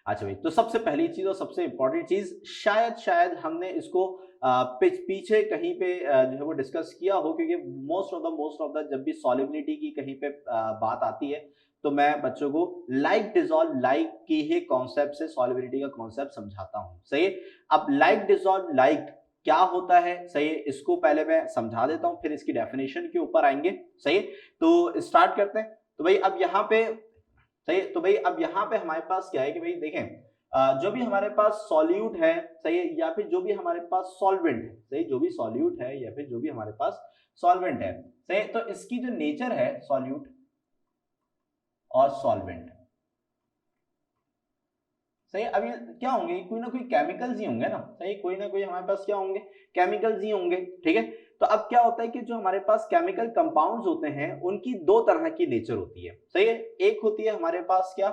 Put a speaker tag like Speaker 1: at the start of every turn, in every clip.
Speaker 1: अच्छा भाई, तो सबसे पहली चीज और सबसे इंपॉर्टेंट चीज, शायद हमने इसको पीछे कहीं पे जो है वो डिस्कस किया हो, क्योंकि मोस्ट ऑफ द जब भी सॉल्युबिलिटी की कहीं पे बात आती है तो मैं बच्चों को लाइक डिसॉल्व लाइक की ही कॉन्सेप्ट से सॉल्युबिलिटी का कॉन्सेप्ट समझाता हूं। सही है। अब लाइक डिसॉल्व लाइक क्या होता है, सही है, इसको पहले मैं समझा देता हूं, फिर इसकी डेफिनेशन के ऊपर आएंगे। सही है, तो स्टार्ट करते हैं। तो भाई अब यहाँ पे, सही है, तो भाई अब यहाँ पे हमारे पास क्या है कि भाई देखें, जो भी हमारे पास सॉल्यूट है, सही है, या फिर जो भी हमारे पास सॉल्वेंट है, सही, जो भी सॉल्यूट है या फिर जो भी हमारे पास सॉल्वेंट है, सही है, तो इसकी जो नेचर है सॉल्यूट और सॉल्वेंट, सही। अब ये क्या होंगे, कोई ना कोई केमिकल्स ही होंगे ना, सही, कोई ना कोई हमारे पास क्या होंगे, केमिकल्स ही होंगे। ठीक है, तो अब क्या होता है कि जो हमारे पास केमिकल कंपाउंड्स होते हैं उनकी दो तरह की नेचर होती है। सही है, एक होती है हमारे पास क्या,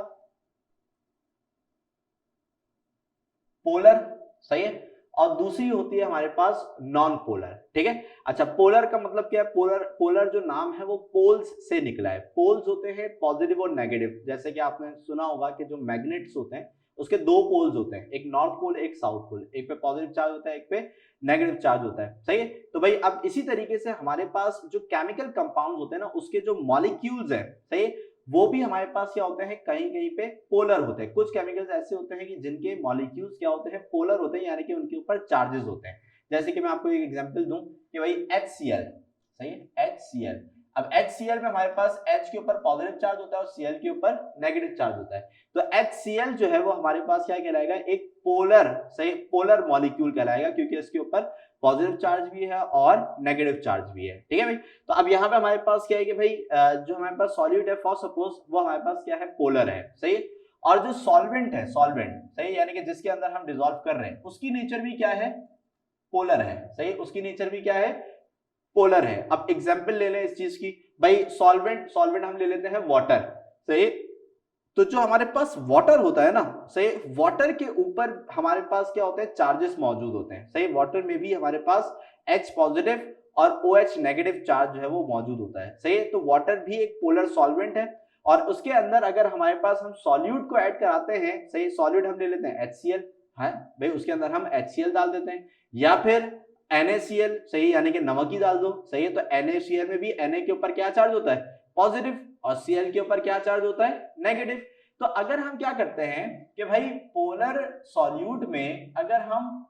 Speaker 1: पोलर, सही है, और दूसरी होती है हमारे पास नॉन पोलर। ठीक है, अच्छा, पोलर का मतलब क्या है, पोलर पोलर जो नाम है वो पोल्स से निकला है। पोल्स होते हैं पॉजिटिव और नेगेटिव, जैसे कि आपने सुना होगा कि जो मैग्नेट्स होते हैं उसके दो पोल्स होते हैं, एक नॉर्थ पोल एक साउथ पोल, एक पे पॉजिटिव चार्ज होता है एक पे नेगेटिव चार्ज होता है। सही है, तो भाई अब इसी तरीके से हमारे पास जो केमिकल कंपाउंड होते हैं ना उसके जो मॉलिक्यूल्स हैं, सही है, वो भी हमारे पास क्या होते हैं, कहीं कहीं पे पोलर होते हैं। कुछ केमिकल्स ऐसे होते हैं कि जिनके मॉलिक्यूल्स क्या होते हैं, पोलर होते हैं, यानी कि उनके ऊपर चार्जेस होते हैं। जैसे कि मैं आपको एक एग्जांपल दूं कि भाई HCl, सही है, HCl। अब HCl में हमारे पास H के ऊपर पॉजिटिव चार्ज होता है और Cl के ऊपर नेगेटिव चार्ज होता है। तो HCl जो है वो हमारे पास क्या कहलाएगा, एक पोलर, सही, पोलर मॉलिक्यूल कहलाएगा, क्योंकि इसके ऊपर पॉजिटिव चार्ज भी है और नेगेटिव चार्ज भी है। ठीक है भाई, तो अब यहाँ पे हमारे पास क्या है कि भाई जो हमारे पास सॉल्यूट है फॉर सपोज वो हमारे पास क्या है, पोलर है, सही है, और जो सॉल्वेंट है, सॉल्वेंट, सही, यानी कि जिसके अंदर हम डिसॉल्व कर रहे हैं उसकी नेचर भी क्या है, पोलर है, सही, उसकी नेचर भी क्या है, पोलर है। अब एग्जांपल ले लें इस चीज की, भाई सॉल्वेंट सॉल्वेंट हम ले लेते हैं वाटर, सही। तो जो हमारे पास वाटर होता है ना, सही, वाटर के ऊपर हमारे पास क्या होते हैं, चार्जेस मौजूद होते हैं। सही, वाटर में भी हमारे पास H पॉजिटिव और OH नेगेटिव चार्ज जो है वो मौजूद होता है। सही, तो वाटर भी एक पोलर सॉल्वेंट है, और उसके अंदर अगर हमारे पास हम सॉल्यूट को ऐड कराते हैं, सही, सॉल्यूट हम ले लेते हैं HCl, है भाई, उसके अंदर हम HCl डाल देते हैं, या फिर NaCl, सही, यानी कि नमक ही डाल दो। सही है, तो NaCl में भी Na के ऊपर क्या चार्ज होता है, पॉजिटिव, और Cl के ऊपर क्या चार्ज होता है, नेगेटिव। तो अगर हम क्या करते हैं कि भाई पोलर सॉल्यूट में अगर हम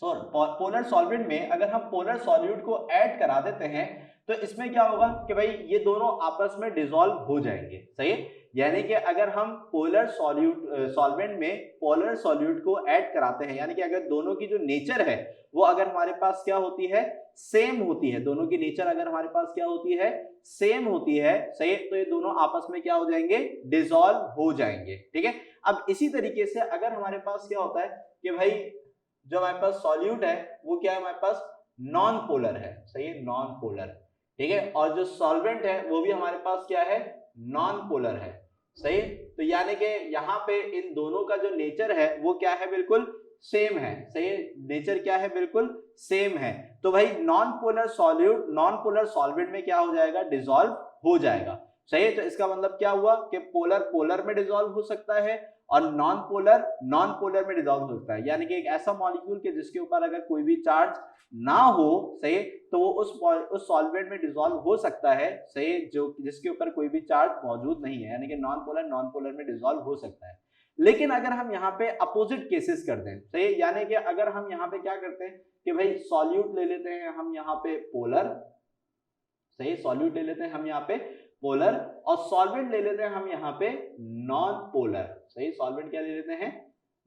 Speaker 1: पोलर सॉल्वेंट में अगर हम पोलर सॉल्यूट को ऐड करा देते हैं तो इसमें क्या होगा कि भाई ये दोनों आपस में डिसॉल्व हो जाएंगे। सही है, यानी कि अगर हम पोलर सॉल्यूट सॉल्वेंट में पोलर सॉल्यूट को ऐड कराते हैं, यानी कि अगर दोनों की जो नेचर है वो अगर हमारे पास क्या होती है, सेम होती है, दोनों की नेचर अगर हमारे पास क्या होती है, सेम होती है, सही, तो ये दोनों आपस में क्या हो जाएंगे, डिसॉल्व हो जाएंगे। ठीक है, अब इसी तरीके से अगर हमारे पास क्या होता है कि भाई जो हमारे पास सॉल्यूट है वो क्या है, हमारे पास नॉन पोलर है, सही है, नॉन पोलर। ठीक है, और जो सॉल्वेंट है वो भी हमारे पास क्या है, नॉन पोलर है। सही, तो यानी कि यहाँ पे इन दोनों का जो नेचर है वो क्या है, बिल्कुल सेम है। सही है, नेचर क्या है, बिल्कुल सेम है। तो भाई non polar solute non polar solvent में क्या हो जाएगा, डिसॉल्व हो जाएगा। सही है, तो इसका मतलब क्या हुआ कि पोलर पोलर में डिसॉल्व हो सकता है और नॉन पोलर में डिसॉल्व हो सकता है, यानी कि एक ऐसा मॉलिक्यूल के जिसके ऊपर अगर कोई भी चार्ज ना हो, सही, तो वो उस सॉल्वेंट में डिसॉल्व हो सकता है, सही, जो जिसके ऊपर कोई भी चार्ज मौजूद नहीं है, यानी कि नॉन पोलर में डिसॉल्व हो सकता है। लेकिन अगर हम यहाँ पे अपोजिट केसेस कर दें, सही, यानी कि अगर हम यहाँ पे क्या करते हैं कि भाई सॉल्यूट ले लेते हैं हम यहाँ पे पोलर, सही, सॉल्यूट ले लेते हैं हम यहाँ पे पोलर, और सॉल्वेंट ले लेते हैं हम यहाँ पे नॉन पोलर। सही, सॉल्वेंट क्या ले लेते हैं,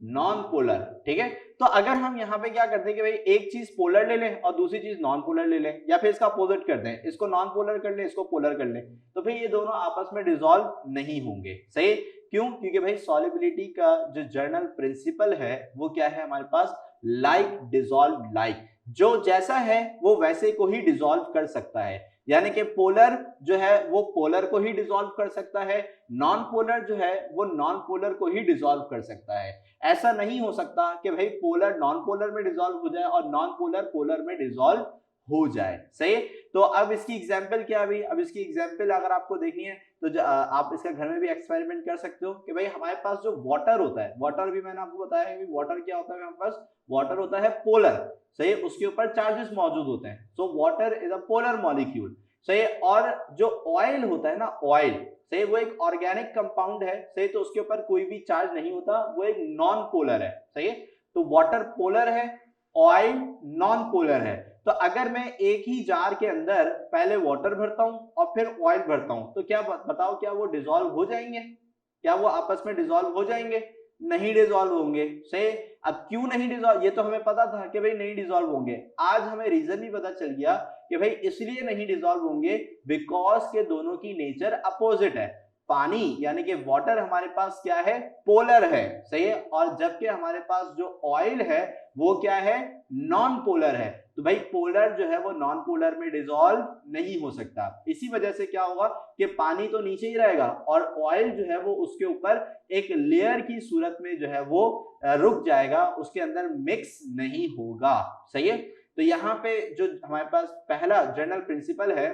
Speaker 1: नॉन पोलर। ठीक है, तो अगर हम यहाँ पे क्या करते हैं कि भाई एक चीज पोलर ले लें और दूसरी चीज नॉन पोलर ले लें, या फिर इसका अपोजिट कर दें, इसको नॉन पोलर कर लें इसको पोलर कर लें, तो फिर ये दोनों आपस में डिसॉल्व नहीं होंगे। सही, क्यों, क्योंकि भाई सॉल्युबिलिटी का जो जर्नल प्रिंसिपल है वो क्या है हमारे पास, लाइक डिसॉल्व लाइक, जो जैसा है वो वैसे को ही डिसॉल्व कर सकता है, यानी कि पोलर जो है वो पोलर को ही डिसॉल्व कर सकता है, नॉन पोलर जो है वो नॉन पोलर को ही डिसॉल्व कर सकता है। ऐसा नहीं हो सकता कि भाई पोलर नॉन पोलर में डिसॉल्व हो जाए और नॉन पोलर पोलर में डिसॉल्व हो जाए। सही, तो अब इसकी एग्जांपल क्या है भाई, अब इसकी एग्जांपल अगर आपको देखनी है तो आप इसका घर में भी एक्सपेरिमेंट कर सकते हो कि भाई हमारे पास जो वाटर होता है, वाटर भी मैंने आपको बताया कि वाटर क्या होता है, हमारे पास वाटर होता है पोलर, सही है, उसके ऊपर चार्जेस मौजूद होते हैं, so water is a polar molecule, सही है। और जो ऑयल होता है ना, ऑयल, सही, वो एक ऑर्गेनिक कंपाउंड है, सही, तो उसके ऊपर कोई भी चार्ज नहीं होता, वो एक नॉन पोलर है, सही है। तो वाटर पोलर है, ऑयल नॉन पोलर है। तो अगर मैं एक ही जार के अंदर पहले वाटर भरता हूं और फिर ऑयल भरता हूं, तो क्या बताओ, क्या वो डिसॉल्व हो जाएंगे? क्या वो आपस में डिसॉल्व हो जाएंगे? नहीं डिसॉल्व होंगे, सही। अब क्यों नहीं डिसॉल्व, ये तो हमें पता था कि भाई नहीं डिसॉल्व होंगे, आज हमें रीजन भी पता चल गया कि भाई इसलिए नहीं डिसॉल्व होंगे बिकॉज के दोनों की नेचर अपोजिट है। पानी यानी कि वाटर हमारे पास क्या है, पोलर है, सही है, और जबकि हमारे पास जो ऑयल है वो क्या है, नॉन पोलर है। तो भाई पोलर जो है वो नॉन पोलर में डिसॉल्व नहीं हो सकता, इसी वजह से क्या होगा कि पानी तो नीचे ही रहेगा और ऑयल जो है वो उसके ऊपर एक लेयर की सूरत में जो है वो रुक जाएगा, उसके अंदर मिक्स नहीं होगा, सही है। तो यहाँ पे जो हमारे पास पहला जनरल प्रिंसिपल है,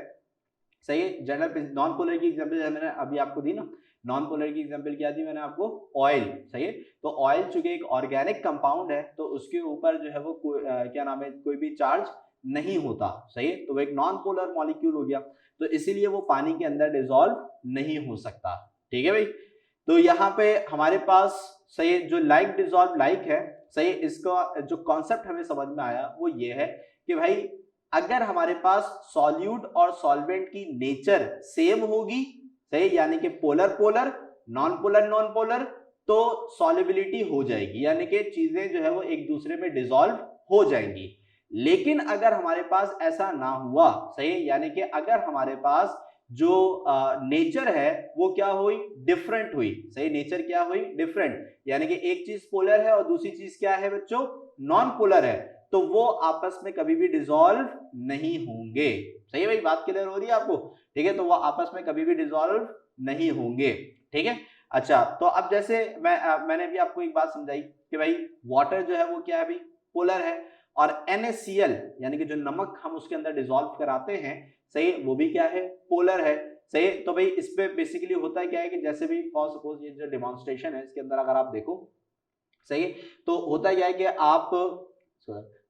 Speaker 1: सही है, जनरल नॉन पोलर की एग्जांपल मैंने अभी आपको दी ना, नॉन पोलर की एग्जांपल क्या दी मैंने आपको, ऑयल, सही है। तो ऑयल चूंकि एक ऑर्गेनिक कंपाउंड है तो उसके ऊपर जो है वो क्या नाम है, कोई भी चार्ज नहीं होता, सही है, तो वो एक नॉन पोलर मॉलिक्यूल हो गया, तो इसीलिए वो पानी के अंदर डिसॉल्व नहीं हो सकता, ठीक है भाई। तो यहाँ पे हमारे पास, सही, जो लाइक डिसॉल्व लाइक है, सही, इसका जो कॉन्सेप्ट हमें समझ में आया वो ये है कि भाई अगर हमारे पास सॉल्यूट और सॉल्वेंट की नेचर सेम होगी, सही, यानी कि polar polar, non polar non polar, तो सॉल्युबिलिटी हो जाएगी, यानी कि चीजें जो है वो एक दूसरे में डिसॉल्व हो जाएंगी। लेकिन अगर हमारे पास ऐसा ना हुआ, सही, यानी कि अगर हमारे पास जो नेचर है वो क्या हुई, डिफरेंट हुई, सही, नेचर क्या हुई, डिफरेंट, यानी कि एक चीज पोलर है और दूसरी चीज क्या है बच्चों, नॉन पोलर है, तो वो आपस में कभी भी डिसॉल्व नहीं होंगे, सही है भाई, बात क्लियर हो रही है आपको, ठीक है, तो वो आपस में कभी भी डिसॉल्व नहीं होंगे, ठीक है। अच्छा, तो अब जैसे मैंने भी आपको एक बात समझाई कि भाई वाटर जो है वो क्या है भाई, पोलर है, और NaCl यानी कि जो नमक हम उसके अंदर डिसॉल्व कराते हैं, सही, वो भी क्या है, पोलर है, सही। तो भाई इस पे बेसिकली होता है क्या है कि जैसे भी फॉर सपोज ये जो डेमोन्स्ट्रेशन है इसके अंदर अगर आप देखो, सही, तो होता क्या है कि आप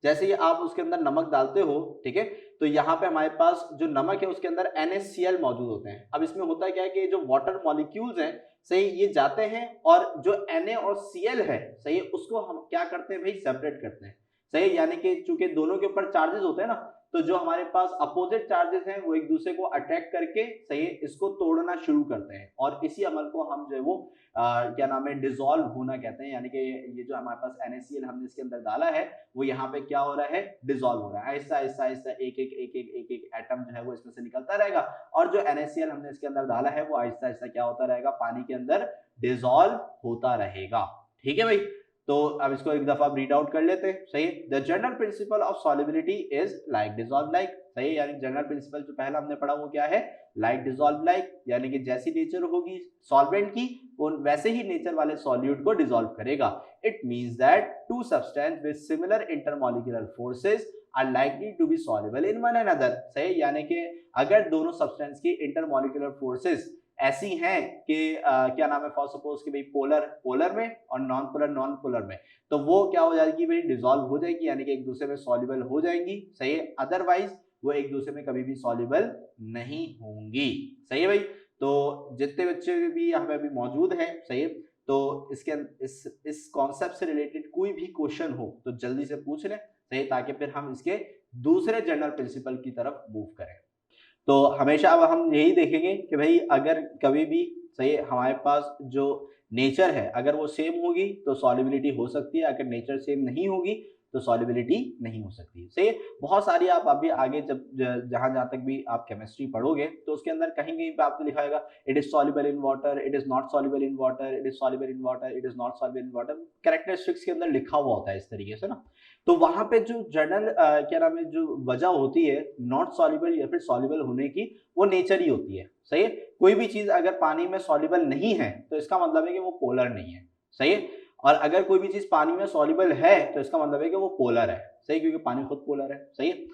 Speaker 1: जैसे ही आप उसके अंदर नमक डालते हो, ठीक है, तो यहाँ पे हमारे पास जो नमक है उसके अंदर NaCl मौजूद होते हैं। अब इसमें होता क्या है कि जो वाटर मॉलिक्यूल्स हैं, सही, ये जाते हैं और जो Na और Cl है, सही, उसको हम क्या करते हैं भाई, सेपरेट करते हैं, सही, यानी कि चूंकि दोनों के ऊपर चार्जेस होते हैं ना, तो जो हमारे पास अपोजिट चार्जेस हैं वो एक दूसरे को अट्रैक्ट करके, सही, इसको तोड़ना शुरू करते हैं, और इसी अमल को हम जो है वो क्या नाम है, डिसॉल्व होना कहते हैं, यानी कि ये जो हमारे पास NaCl हमने इसके अंदर डाला है वो यहाँ पे क्या हो रहा है, डिसॉल्व हो रहा है, ऐसा ऐसा ऐसा एक एक एक एक एक एक एटम जो है वो इसमें से निकलता रहेगा, और जो NaCl हमने इसके अंदर डाला है वो आहिस्ता आहिस्ता क्या होता रहेगा, पानी के अंदर डिसॉल्व होता रहेगा, ठीक है भाई। तो अब इसको एक दफा रीड आउट कर लेते हैं, सही। The general principle of solubility is like dissolve like, सही, यानी जनरल प्रिंसिपल जो पहला हमने पढ़ा वो क्या है, लाइक डिसॉल्व लाइक, यानी कि जैसी नेचर होगी सॉल्वेंट की वो वैसे ही नेचर वाले सॉल्यूट को डिसॉल्व करेगा। It means that two substance with similar intermolecular forces are likely to be soluble in one another, सही, यानी कि अगर दोनों सब्सटेंस की इंटरमॉलिक्यूलर फोर्सेस ऐसी हैं कि क्या नाम है, फॉर सपोज कि भाई पोलर पोलर में और नॉन पोलर में, तो वो क्या हो जाएगी भाई, डिसॉल्व हो जाएगी, यानी कि एक दूसरे में सॉल्युबल हो जाएंगी, सही है, अदरवाइज वो एक दूसरे में कभी भी सॉल्युबल नहीं होंगी, सही है भाई। तो जितने बच्चे भी यहाँ पे अभी मौजूद हैं, सही है, तो इसके इस कॉन्सेप्ट से रिलेटेड कोई भी क्वेश्चन हो तो जल्दी से पूछ लें, सही, ताकि फिर हम इसके दूसरे जनरल प्रिंसिपल की तरफ मूव करें। तो हमेशा अब हम यही देखेंगे कि भाई अगर कभी भी, सही, हमारे पास जो नेचर है अगर वो सेम होगी तो सॉल्युबिलिटी हो सकती है, अगर नेचर सेम नहीं होगी तो सॉल्युबिलिटी नहीं हो सकती, सही है। बहुत सारी आप अभी आगे जब जहां तक भी आप केमिस्ट्री पढ़ोगे तो उसके अंदर कहीं कहीं पे आपको लिखा होगा it is soluble in water, it is not soluble in water, it is soluble in water, it is not soluble in water, characteristics के अंदर लिखा हुआ होता है इस तरीके से ना। तो वहां पे जो जनरल क्या नाम है, जो वजह होती है नॉट सॉल्युबल या फिर सॉल्युबल होने की, वो नेचर ही होती है, सही है। कोई भी चीज अगर पानी में सॉल्युबल नहीं है तो इसका मतलब है कि वो पोलर नहीं है, सही है, और अगर कोई भी चीज पानी में सॉल्युबल है तो इसका मतलब है कि वो पोलर है, सही, क्योंकि पानी खुद पोलर है, सही है।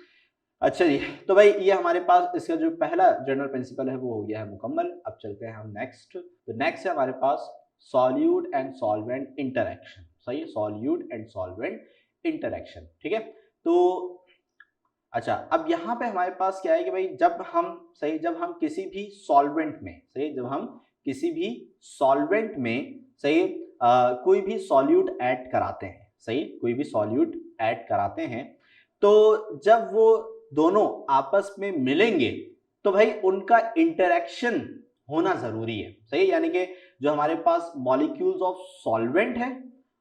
Speaker 1: अच्छा जी, तो भाई ये हमारे पास इसका जो पहला जनरल प्रिंसिपल है वो हो गया है मुकम्मल। अब चलते हैं हम नेक्स्ट। तो नेक्स्ट है हमारे पास सॉल्यूट एंड सॉल्वेंट इंटरेक्शन। सही है, सॉल्यूट एंड सॉल्वेंट इंटरेक्शन, ठीक है। तो अच्छा, अब यहाँ पे हमारे पास क्या है कि भाई जब हम किसी भी सॉल्वेंट में, सही, जब हम किसी भी सॉल्वेंट में, सही, कोई भी सॉल्यूट ऐड कराते हैं, सही, कोई भी सॉल्यूट ऐड कराते हैं, तो जब वो दोनों आपस में मिलेंगे तो भाई उनका इंटरेक्शन होना जरूरी है, सही। यानी कि जो हमारे पास मॉलिक्यूल्स ऑफ सॉल्वेंट है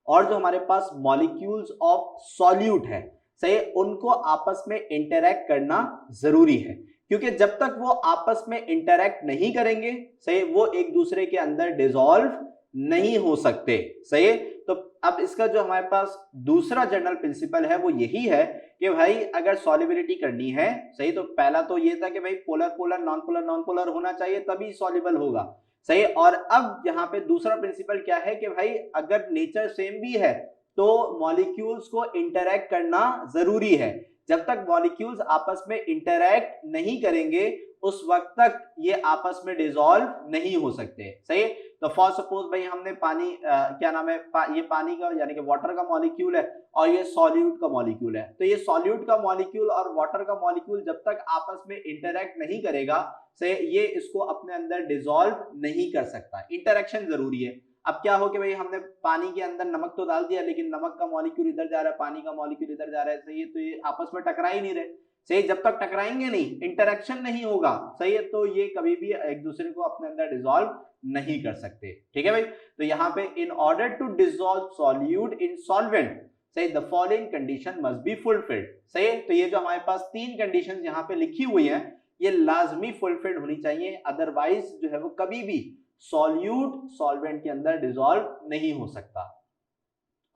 Speaker 1: और जो हमारे पास मॉलिक्यूल्स ऑफ सॉल्यूट है, सही, उनको आपस में इंटरैक्ट करना जरूरी है, क्योंकि जब तक वो आपस में इंटरैक्ट नहीं करेंगे, सही, वो एक दूसरे के अंदर डिसॉल्व नहीं हो सकते, सही। तो अब इसका जो हमारे पास दूसरा जनरल प्रिंसिपल है वो यही है कि भाई अगर सॉल्युबिलिटी करनी है, सही, तो पहला तो ये था कि भाई पोलर पोलर नॉन पोलर होना चाहिए तभी सॉल्युबल होगा, सही। और अब यहाँ पे दूसरा प्रिंसिपल क्या है कि भाई अगर नेचर सेम भी है तो मॉलिक्यूल्स को इंटरैक्ट करना जरूरी है। जब तक मॉलिक्यूल्स आपस में इंटरैक्ट नहीं करेंगे उस वक्त तक ये आपस में डिसॉल्व नहीं हो सकते, सही। तो फॉर सपोज भाई हमने पानी क्या नाम है, ये पानी का यानी कि वाटर का मॉलिक्यूल है और ये सॉल्यूट का मॉलिक्यूल है। तो ये सॉल्यूट का मॉलिक्यूल और वाटर का मॉलिक्यूल जब तक आपस में इंटरैक्ट नहीं करेगा, से ये इसको अपने अंदर डिसॉल्व नहीं कर सकता। इंटरेक्शन जरूरी है। अब क्या हो कि भाई हमने पानी के अंदर नमक तो डाल दिया लेकिन नमक का मॉलिक्यूल इधर जा रहा है, पानी का मॉलिक्यूल इधर जा रहा है, सही है, तो ये आपस में टकरा ही नहीं रहे, सही। जब तक टकराएंगे नहीं, इंटरेक्शन नहीं होगा, सही है, तो ये कभी भी एक दूसरे को अपने अंदर डिसॉल्व नहीं कर सकते, ठीक है भाई। तो यहाँ पे in order to dissolve solute in solvent, सही, the following condition must be fulfilled, सही है। तो ये जो हमारे पास तीन कंडीशन यहाँ पे लिखी हुई है ये लाजमी फुलफिल्ड होनी चाहिए, अदरवाइज जो है वो कभी भी सॉल्यूट सॉल्वेंट के अंदर डिसॉल्व नहीं हो सकता।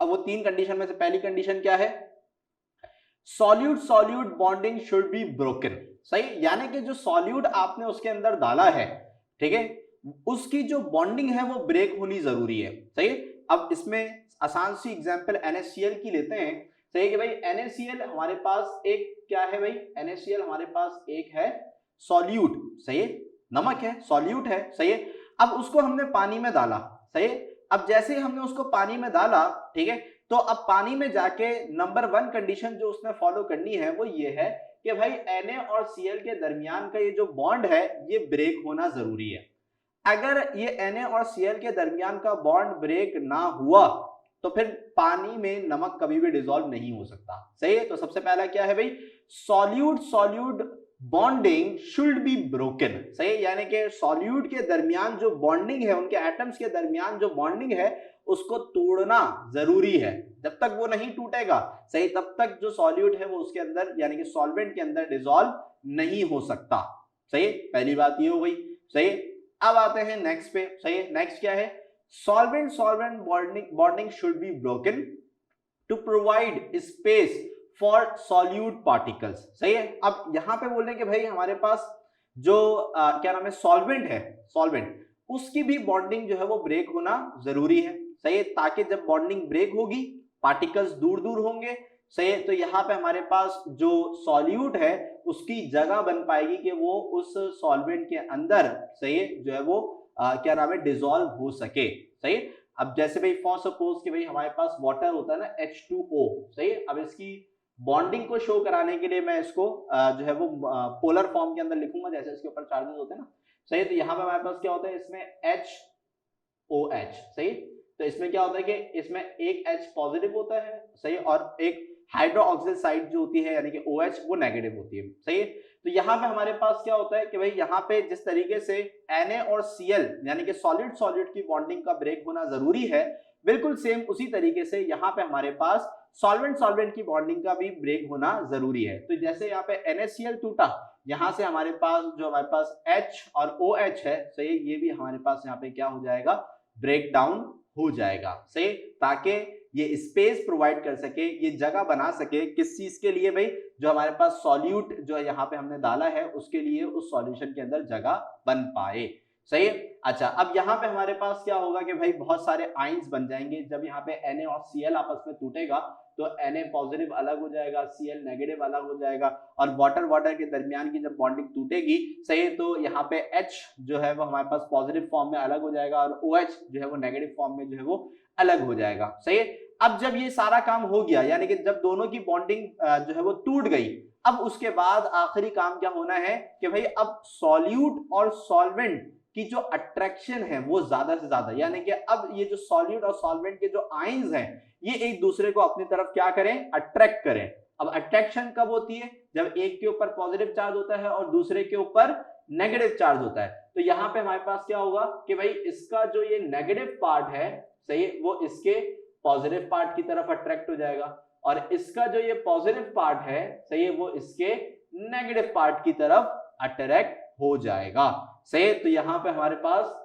Speaker 1: अब वो तीन कंडीशन में से पहली कंडीशन क्या है, solute solute bonding should be broken, सही। यानी कि जो सॉल्यूट आपने उसके अंदर डाला है, ठीक है, उसकी जो बॉन्डिंग है वो ब्रेक होनी जरूरी है, सही। अब इसमें आसान सी एग्जांपल NaCl की लेते हैं, सही कि भाई NaCl हमारे पास एक क्या है भाई, NaCl हमारे पास एक है सॉल्यूट, सही, नमक है, सॉल्यूट है, सही। अब उसको हमने पानी में डाला, सही। अब जैसे ही हमने उसको पानी में डाला, ठीक है, तो अब पानी में जाके नंबर वन कंडीशन जो उसने फॉलो करनी है वो ये है कि भाई Na और Cl के दरमियान का ये जो बॉन्ड है ये ब्रेक होना जरूरी है। अगर ये Na और Cl के दरमियान का बॉन्ड ब्रेक ना हुआ तो फिर पानी में नमक कभी भी डिसॉल्व नहीं हो सकता, सही है। तो सबसे पहला क्या है भाई, solute solute bonding should be broken, सही। यानी कि सॉल्यूट के दरमियान जो बॉन्डिंग है, उनके एटम्स के दरमियान जो बॉन्डिंग है उसको तोड़ना जरूरी है। जब तक वो नहीं टूटेगा, सही, तब तक जो सॉल्यूट है वो उसके अंदर यानी कि सॉल्वेंट के अंदर डिसॉल्व नहीं हो सकता, सही। पहली बात ये हो गई, सही। अब आते हैं नेक्स्ट पे, सही। नेक्स्ट क्या है, solvent solvent bonding should be broken to provide space for solute particles, सही है। अब यहां पे बोल रहे हैं कि भाई हमारे पास जो क्या नाम है सॉल्वेंट है, सॉल्वेंट उसकी भी बॉन्डिंग जो है वो ब्रेक होना जरूरी है, सही है, ताकि जब बॉन्डिंग ब्रेक होगी पार्टिकल्स दूर दूर होंगे, सही है। तो यहाँ पे हमारे पास जो सॉल्यूट है उसकी जगह बन पाएगी कि वो उस सॉल्वेंट के अंदर, सही है, जो है वो क्या नाम है डिसॉल्व हो सके, सही। अब जैसे भाई फॉर सपोज कि भाई हमारे पास वाटर होता है ना H2O, सही। अब इसकी बॉन्डिंग को शो कराने के लिए मैं इसको जो है वो पोलर फॉर्म के अंदर लिखूंगा, जैसे इसके ऊपर चार्जेस होते हैं ना, सही। तो यहाँ पे हमारे पास क्या होता है, इसमें HOH, सही। तो इसमें क्या होता है कि इसमें एक H पॉजिटिव होता है, सही, और एक हाइड्रोक्सिल साइड जो होती है यानी कि OH वो नेगेटिव होती है, सही। तो यहाँ पे हमारे पास क्या होता है कि भाई यहाँ पे जिस तरीके से Na और Cl यानी कि सॉलिड सॉलिड की बॉन्डिंग का ब्रेक होना जरूरी है, बिल्कुल सेम उसी तरीके से यहाँ पे हमारे पास सॉल्वेंट सॉल्वेंट की बॉन्डिंग का भी ब्रेक होना जरूरी है। तो जैसे यहाँ पे NaCl टूटा, यहाँ से हमारे पास जो हमारे पास H और OH है, सही, ये भी हमारे पास यहाँ पे क्या हो जाएगा, ब्रेक डाउन हो जाएगा, सही, ताकि ये स्पेस प्रोवाइड कर सके, ये जगह बना सके किस चीज के लिए भाई, जो हमारे पास सॉल्यूट जो यहाँ पे हमने डाला है उसके लिए उस सॉल्यूशन के अंदर जगह बन पाए, सही है। अच्छा, अब यहाँ पे हमारे पास क्या होगा कि भाई बहुत सारे आइंस बन जाएंगे। जब यहाँ पे Na और Cl आपस में टूटेगा तो Na पॉजिटिव अलग हो जाएगा, Cl नेगेटिव अलग हो जाएगा, और वाटर वाटर के दरमियान की जब बॉन्डिंग टूटेगी, सही है, तो यहाँ पे H जो है वो हमारे पास पॉजिटिव फॉर्म में अलग हो जाएगा और OH जो है वो नेगेटिव फॉर्म में जो है वो अलग हो जाएगा, सही है। अब जब ये सारा काम हो गया, यानी कि जब दोनों की बॉन्डिंग जो है वो टूट गई, अब उसके बाद आखिरी काम क्या होना है कि भाई अब सॉल्यूट और सॉल्वेंट की जो अट्रैक्शन है वो ज्यादा से ज्यादा, यानी कि अब ये जो सॉल्यूट और सॉल्वेंट के जो आयंस हैं ये एक दूसरे को अपनी तरफ क्या करें, अट्रैक्ट करें। अब अट्रैक्शन कब होती है, जब एक के ऊपर पॉजिटिव चार्ज होता है और दूसरे के ऊपर नेगेटिव चार्ज होता है। तो यहां पे हमारे पास क्या होगा कि भाई इसका जो ये नेगेटिव पार्ट है, सही है, वो इसके पॉजिटिव पार्ट की तरफ अट्रैक्ट हो जाएगा, और इसका जो ये पॉजिटिव पार्ट है, सही है, वो इसके नेगेटिव पार्ट की तरफ अट्रैक्ट हो जाएगा, सही है। तो यहां पे हमारे पास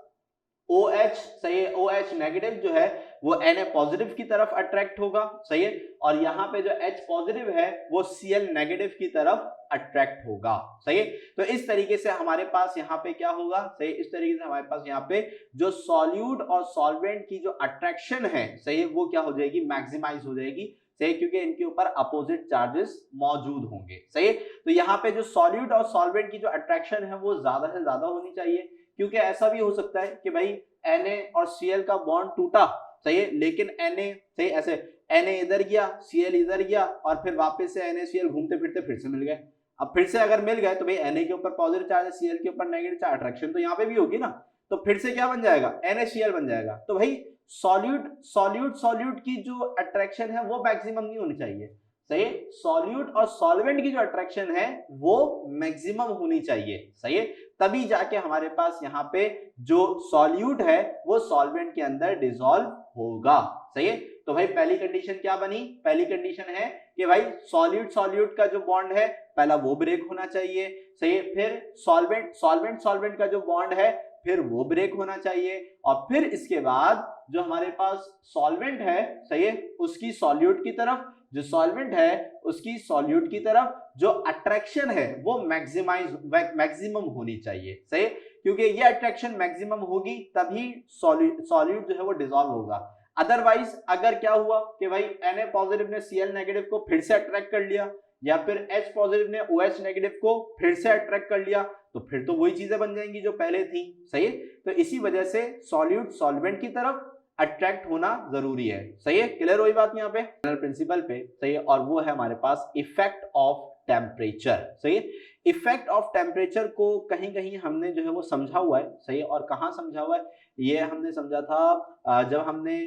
Speaker 1: OH, सही है, OH नेगेटिव जो है वो Na पॉजिटिव की तरफ अट्रैक्ट होगा, सही है, और यहाँ पे जो H पॉजिटिव है वो Cl नेगेटिव की तरफ अट्रैक्ट होगा, सही है। तो इस तरीके से हमारे पास यहाँ पे क्या होगा, सही, इस तरीके से हमारे पास यहाँ पे जो सॉल्यूट और सॉल्वेंट की जो अट्रैक्शन है, सही है, वो क्या हो जाएगी, मैक्सिमाइज हो जाएगी, सही, क्योंकि इनके ऊपर अपोजिट चार्जेस मौजूद होंगे, सही है। तो यहाँ पे जो सॉल्यूट और सॉल्वेंट की जो अट्रैक्शन है वो ज्यादा से ज्यादा होनी चाहिए, क्योंकि ऐसा भी हो सकता है कि भाई Na और Cl का बॉन्ड टूटा, सही है, लेकिन Na, सही, ऐसे Na इधर गया, Cl इधर गया, और फिर वापस से NaCl घूमते फिरते फिर से मिल गए। अब फिर से अगर मिल गए तो भाई Na के ऊपर पॉजिटिव चार्ज है, Cl के ऊपर नेगेटिव चार्ज, अट्रैक्शन तो यहाँ पे भी होगी ना, तो फिर से क्या बन जाएगा, NaCl बन जाएगा। तो भाई सॉल्यूट की जो अट्रैक्शन है वो मैक्सिमम नहीं होनी चाहिए, सही, सॉल्यूट और सॉल्वेंट की जो अट्रैक्शन है वो मैक्सिमम होनी चाहिए, सही है, तभी जाके हमारे पास यहाँ पे जो सॉल्यूट है वो सॉल्वेंट के अंदर डिसॉल्व होगा, सही है। तो भाई पहली कंडीशन क्या बनी, पहली कंडीशन है कि भाई सॉल्यूट का जो बॉन्ड है पहला वो ब्रेक होना चाहिए, सही है, फिर सॉल्वेंट का जो बॉन्ड है फिर वो ब्रेक होना चाहिए, और फिर इसके बाद जो हमारे पास सॉल्वेंट है, सही है, उसकी सॉल्यूट की तरफ, जो सॉल्वेंट है उसकी सॉल्यूट की तरफ जो अट्रैक्शन है वो मैक्सिमम होनी चाहिए, सही, क्योंकि ये अट्रैक्शन मैक्सिमम होगी तभी सॉल्यूट जो है वो डिसॉल्व होगा। अदरवाइज अगर क्या हुआ कि भाई Na पॉजिटिव ने Cl नेगेटिव को फिर से अट्रैक्ट कर लिया, या फिर H पॉजिटिव ने OH नेगेटिव को फिर से अट्रैक्ट कर लिया, तो फिर तो वही चीजें बन जाएंगी जो पहले थी, सही है। तो इसी वजह से सॉल्यूट सॉल्वेंट की तरफ अट्रैक्ट होना जरूरी है, सही है, क्लियर हुई बात यहाँ पे जनरल प्रिंसिपल पे, सही है। और वो है हमारे पास इफेक्ट ऑफ टेम्परेचर, सही है। इफेक्ट ऑफ टेम्परेचर को कहीं कहीं हमने जो है वो समझा हुआ है, सही है, और कहाँ समझा हुआ है, ये हमने समझा था जब हमने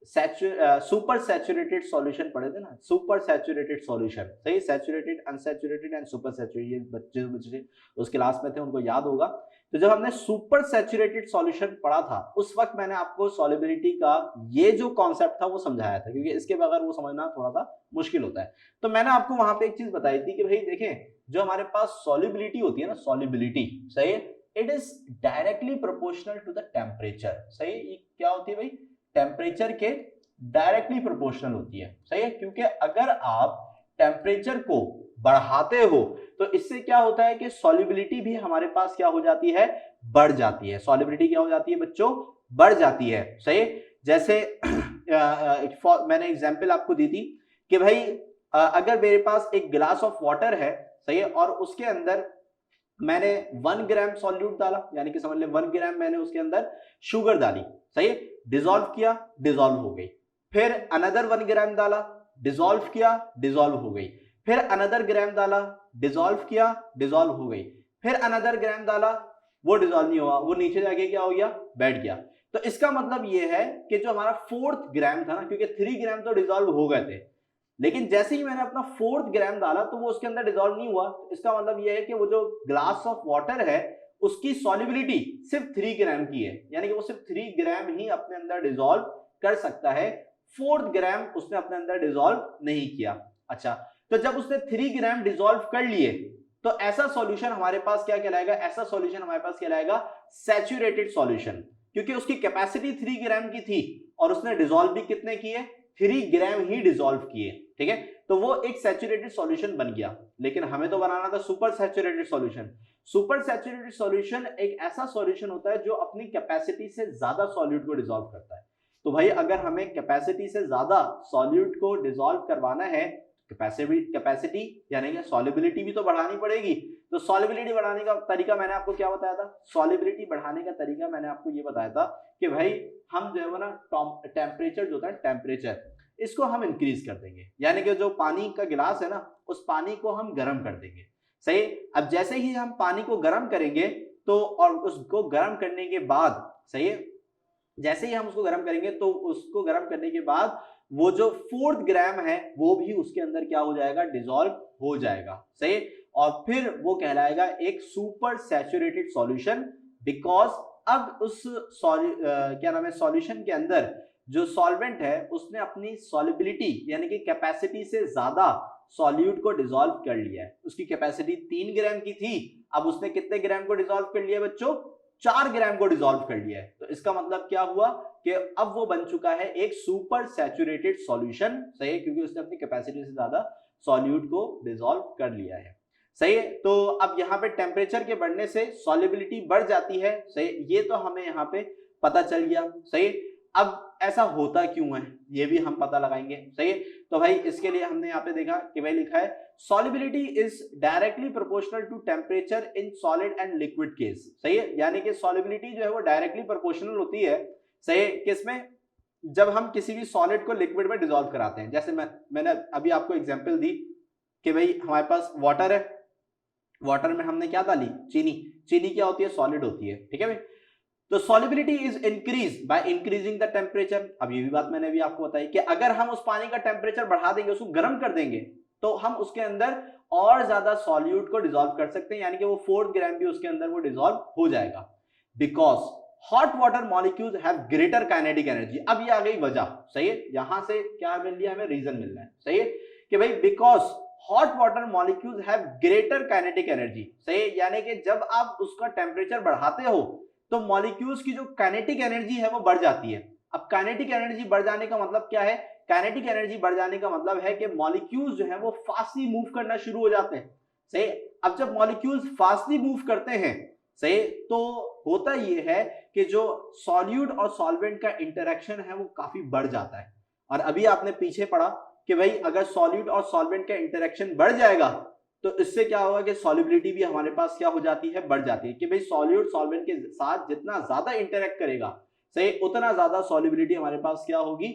Speaker 1: सुपर सैचुरेटेड सॉल्यूशन पढ़े थे ना, सुपर सैचुरेटेड सॉल्यूशन, सही, saturated, unsaturated and super saturated, ये बच्चे उस क्लास में थे उनको याद होगा। तो जब हमने सुपर सैचुरेटेड सॉल्यूशन पढ़ा था उस वक्त मैंने आपको सॉल्युबिलिटी का ये जो कॉन्सेप्ट था वो समझाया था, क्योंकि इसके बगैर वो समझना थोड़ा सा मुश्किल होता है। तो मैंने आपको वहां पे एक चीज बताई थी कि भाई देखें, जो हमारे पास सॉल्युबिलिटी होती है ना, सॉल्युबिलिटी, सही, it is directly proportional to the temperature, सही, ये क्या होती है भाई, टेम्परेचर के डायरेक्टली प्रोपोर्शनल होती है, सही है, क्योंकि अगर आप टेम्परेचर को बढ़ाते हो तो इससे क्या होता है कि सॉल्युबिलिटी भी हमारे पास क्या हो जाती है, बढ़ जाती है। सॉल्युबिलिटी क्या हो जाती है बच्चों, बढ़ जाती है, सही। जैसे मैंने एग्जांपल आपको दी थी कि भाई अगर मेरे पास एक गिलास ऑफ वाटर है, सही है, और उसके अंदर मैंने 1 ग्राम सॉल्यूट डाला, यानी कि समझ ले 1 ग्राम मैंने उसके अंदर शुगर डाली, सही है, डिसॉल्व किया, डिसॉल्व हो गई, फिर अनदर 1 ग्राम डाला, डिसॉल्व किया, डिसॉल्व हो गई, फिर अनदर ग्राम डाला, डिसॉल्व किया, डिसॉल्व हो गई, फिर अनदर ग्राम डाला, वो डिसॉल्व नहीं हुआ, वो नीचे जाके क्या हो गया, बैठ गया। तो इसका मतलब ये है कि जो हमारा 4th ग्राम था ना, क्योंकि 3 ग्राम तो डिसॉल्व हो गए थे, लेकिन जैसे ही मैंने अपना 4th ग्राम डाला तो वो उसके अंदर डिसॉल्व नहीं हुआ। इसका मतलब ये है कि वो जो ग्लास ऑफ वाटर है उसकी सॉल्युबिलिटी सिर्फ 3 ग्राम की है, यानी कि वो सिर्फ 3 ग्राम ही अपने अंदर डिसॉल्व कर सकता है, 4th ग्राम उसने अपने अंदर डिसॉल्व नहीं किया। अच्छा, तो जब उसने 3 ग्राम डिसॉल्व कर लिए तो ऐसा सॉल्यूशन हमारे पास क्या कहलाएगा, ऐसा सॉल्यूशन हमारे पास कहलाएगा सैचुरेटेड सॉल्यूशन, क्योंकि उसकी कैपेसिटी 3 ग्राम की थी और उसने डिसॉल्व भी कितने किए, 3 ग्राम ही डिसॉल्व किए, ठीक है, तो वो एक सैचुरेटेड सॉल्यूशन बन गया। लेकिन हमें तो बनाना था super saturated solution. Super saturated solution एक ऐसा सॉल्यूशन होता है जो अपनी कैपेसिटी से ज्यादा सॉल्यूट को डिसॉल्व करता है। तो भाई अगर हमें कैपेसिटी से ज्यादा सॉल्यूट को डिसॉल्व करवाना है, कैपेसिटी यानी कि सॉल्युबिलिटी भी तो बढ़ानी पड़ेगी। तो सॉल्युबिलिटी बढ़ाने का तरीका मैंने आपको क्या बताया था? सॉल्युबिलिटी बढ़ाने का तरीका मैंने आपको ये बताया था कि भाई हम जो है ना टेम्परेचर जो होता है टेम्परेचर, इसको हम इंक्रीज कर देंगे, यानी कि जो पानी का गिलास है ना उस पानी को हम गर्म कर देंगे। सही। अब जैसे ही हम पानी को गर्म करेंगे तो और उसको गर्म करने के बाद, सही है, जैसे ही हम उसको गर्म करेंगे तो उसको गर्म करने के बाद वो जो 4th ग्राम है वो भी उसके अंदर क्या हो जाएगा? डिसॉल्व हो जाएगा। सही। और फिर वो कहलाएगा एक सुपर सैचुरेटेड सॉल्यूशन, बिकॉज अब उस क्या नाम है सॉल्यूशन के अंदर जो सॉल्वेंट है उसने अपनी सॉल्युबिलिटी यानी कि कैपेसिटी से ज्यादा सॉल्यूट को डिसॉल्व कर लिया है। उसकी कैपेसिटी 3 ग्राम की थी, अब उसने कितने ग्राम को डिसॉल्व कर लिया बच्चों? 4 ग्राम को डिसॉल्व कर लिया है। तो इसका मतलब क्या हुआ कि अब वो बन चुका है एक सुपर सैचुरेटेड सॉल्यूशन। सही है, क्योंकि उसने अपनी कैपेसिटी से ज्यादा सॉल्यूट को डिसॉल्व कर लिया है। सही है। तो अब यहाँ पे टेम्परेचर के बढ़ने से सॉल्युबिलिटी बढ़ जाती है। सही, ये तो हमें यहाँ पे पता चल गया। सही। अब ऐसा होता क्यों है ये भी हम पता लगाएंगे। सही है। तो भाई इसके लिए हमने यहाँ पे देखा कि भाई लिखा है solubility is directly proportional to temperature in solid and liquid case। सही है, यानी कि solubility जो है वो डायरेक्टली प्रोपोर्शनल होती है। सही है, किसमें? जब हम किसी भी सॉलिड को लिक्विड में डिसॉल्व कराते हैं। जैसे मैंने अभी आपको एग्जांपल दी कि भाई हमारे पास वाटर है, वाटर में हमने क्या डाली? चीनी। चीनी क्या होती है? सॉलिड होती है। ठीक है भाई। तो solubility is increased by increasing the temperature। अब ये भी बात मैंने भी आपको बताई कि अगर हम उस पानी का टेम्परेचर बढ़ा देंगे, उसको गर्म कर देंगे, तो हम उसके अंदर और ज्यादा सॉल्यूट को डिसॉल्व कर सकते हैं, यानी कि वो 4 ग्राम भी उसके अंदर वो डिसॉल्व हो जाएगा। Because hot water molecules have greater kinetic energy. अब ये आ गई वजह। सही है, यहां से क्या मिल लिया हमें? रीजन मिल रहा है। सही है कि भाई because hot water molecules have greater kinetic energy. सही है, यानी कि जब आप उसका टेम्परेचर बढ़ाते हो तो मॉलिक्यूल्स की जो काइनेटिक एनर्जी है वो बढ़ जाती है। अब काइनेटिक एनर्जी बढ़ जाने का मतलब क्या है? काइनेटिक एनर्जी बढ़ जाने का मतलब है कि मॉलिक्यूल्स जो है वो फास्टली मूव करना शुरू हो जाते हैं। सही। अब जब मॉलिक्यूल्स फास्टली मूव करते हैं, सही, तो होता ये है कि जो सॉल्यूट और सॉल्वेंट का इंटरेक्शन है वो काफी बढ़ जाता है। और अभी आपने पीछे पढ़ा कि भाई अगर सॉल्यूट और सॉल्वेंट का इंटरेक्शन बढ़ जाएगा तो इससे क्या होगा कि सॉल्युबिलिटी भी हमारे पास क्या हो जाती है? बढ़ जाती है। कि भाई सॉल्यूट सॉल्वेंट के साथ जितना ज्यादा इंटरेक्ट करेगा, सही, उतना ज्यादा सॉल्युबिलिटी हमारे पास क्या होगी?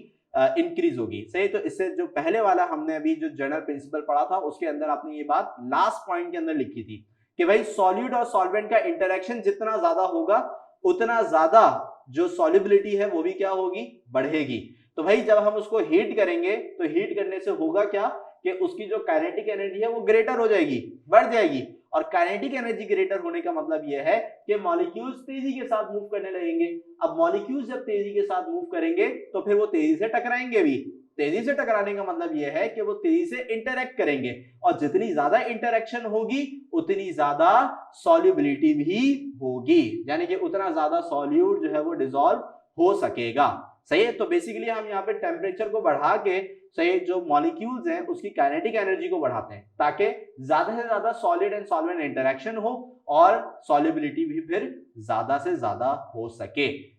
Speaker 1: इंक्रीज होगी। सही। तो इससे जो पहले वाला हमने अभी जो जनरल प्रिंसिपल पढ़ा था उसके अंदर आपने ये बात लास्ट पॉइंट के अंदर लिखी थी कि भाई सॉल्यूट और सॉल्वेंट का इंटरेक्शन जितना ज्यादा होगा उतना ज्यादा जो सॉल्युबिलिटी है वो भी क्या होगी? बढ़ेगी। तो भाई जब हम उसको हीट करेंगे तो हीट करने से होगा क्या कि उसकी जो काइनेटिक एनर्जी है वो ग्रेटर हो जाएगी, बढ़ जाएगी। और काइनेटिक एनर्जी ग्रेटर होने का मतलब यह है कि मॉलिक्यूल्स तेजी के साथ मूव करने लगेंगे। अब मॉलिक्यूल्स जब तेजी के साथ मूव करेंगे तो फिर वो तेजी से टकराएंगे भी। तेजी से टकराने का मतलब यह है कि वो तेजी से इंटरेक्ट करेंगे, और जितनी ज्यादा इंटरेक्शन होगी उतनी ज्यादा सॉल्युबिलिटी भी होगी, यानी कि उतना ज्यादा सॉल्यूट जो है वो डिसॉल्व हो सकेगा। सही है। तो बेसिकली हम यहाँ पे टेम्परेचर को बढ़ा के, सही, जो मॉलिक्यूल्स हैं उसकी काइनेटिक एनर्जी को बढ़ाते हैं ताकि ज्यादा से ज्यादा सॉलिड एंड सॉल्वेंट इंटरेक्शन हो और सॉल्युबिलिटी भी फिर ज्यादा से ज्यादा हो सके।